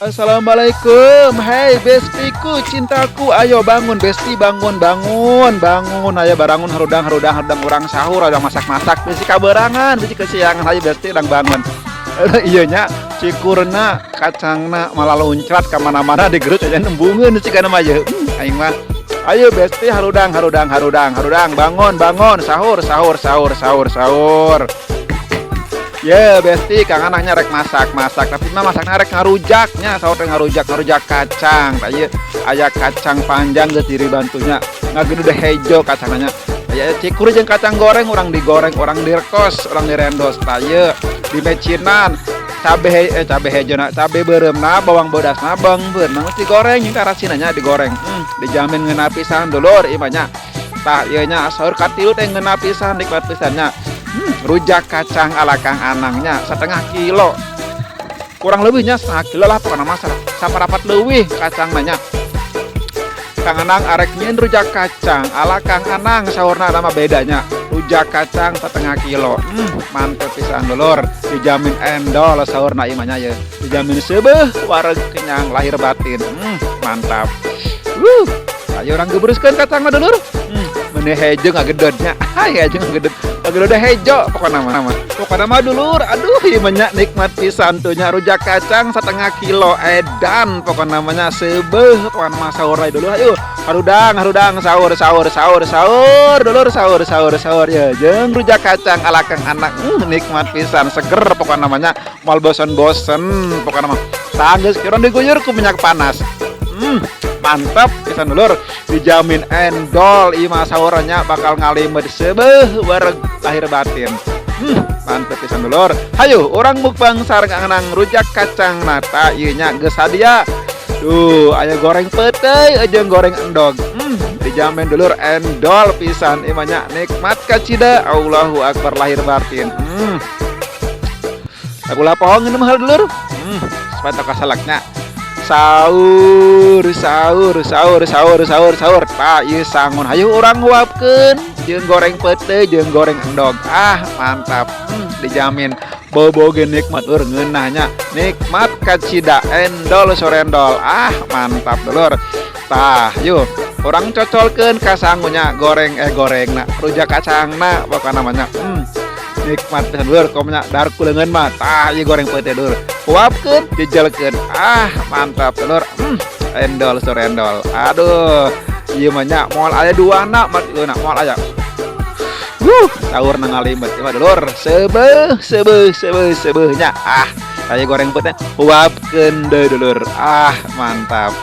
Assalamualaikum, hai bestiku, cintaku, ayo bangun besti, bangun, bangun, bangun, ayo barangun, harudang, harudang, harudang, orang sahur, orang masak-masak, besi kaberangan, besi kesiangan, ayo besti, orang bangun. Iya nya, cikurna, kacangna, malah loncat kemana-mana di gerut aja nembungan, sih kan aja, aing mah. Ayo besti, harudang, harudang, harudang, harudang, bangun, bangun, sahur, sahur, sahur, sahur, sahur. Ya besti, kang anaknya rek masak tapi mah masaknya rek ngarujaknya, sahur teh ngarujak kacang. Tah aya kacang panjang geus diri bantunya. Ngageun udah hejo kacangnya. Aya cikur jeung kacang goreng urang digoreng, urang direkos, urang direndos. Tah ieu di mecinan cabe hejona, cabe beureumna, bawang bodasna, bawang beurna geus digoreng jeung karasinanya digoreng. Dijamin ngeuna pisan dulur ieu mah nya. Tah ieu nya sahur katilu teh ngeuna pisan nikmat pisannya. Rujak kacang ala Kang Anangnya setengah kilo, kurang lebihnya setengah kilo lah pokoknya masalah saparapat leuwih kacang nanya. Kang Anang arek nyeun rujak kacang ala Kang Anang sahurna nama bedanya rujak kacang setengah kilo. Mantep pisan dulur, dijamin endol sahurna ieu mah nya ye, dijamin seubeuh wareg kenyang lahir batin. Mantap. Ayo orang gebruskeun kacangna dulur. Mene hejo ngagedodnya, hejo ngagedod, ngagedod hejo pokoknya mah dulur, aduh ieu mah nya nikmat pisan tuh nya rujak kacang setengah kilo edan pokoknya namanya seubeuh pokoknya mah sahur dulu ayo harudang harudang sahur sahur sahur sahur dulur sahur sahur sahur ya jeung rujak kacang ala Kang Anak nikmat pisan seger pokoknya namanya moal bosen-bosen pokoknya mah tanggeus kira diguyur ku minyak panas. Mantap pisan dulur, dijamin endol ieu mah sahurnya bakal ngalimet seubeuh wareg lahir batin. Mantap pisan dulur. Hayu urang mukbang sareng Kang Anang rujak kacang nata ieu nya geus sadia. Tuh aya goreng peuteuy jeung goreng endog. Dijamin dulur endol pisan ieu mah nya nikmat kacida Allahu akbar lahir batin. Sakulah pohon ngeuneuh hal dulur. Sepatah kasalaknya. Sahur sahur sahur sahur sahur sahur tak ieu sangon hayu urang nguapkeun jeung goreng peuteuy jeung goreng endog mantap. Dijamin boboge nikmat ngeunahnya nikmat kacida endol sorendol mantap dulur. Tah yuk urang cocolkeun ka sangunya gorengna rujak kacangna pokona namanya nikmat pisan dulur komnya darku leungeun mah tah ieu goreng peuteuy dulur uapkeun dijelkeun mantap dulur endol sorendol aduh ieu mah nya moal aya duana moal aya sahur na ngalimet ieu mah dulur seubeuh nya aya goreng peuteuy uapkeun deui dulur mantap.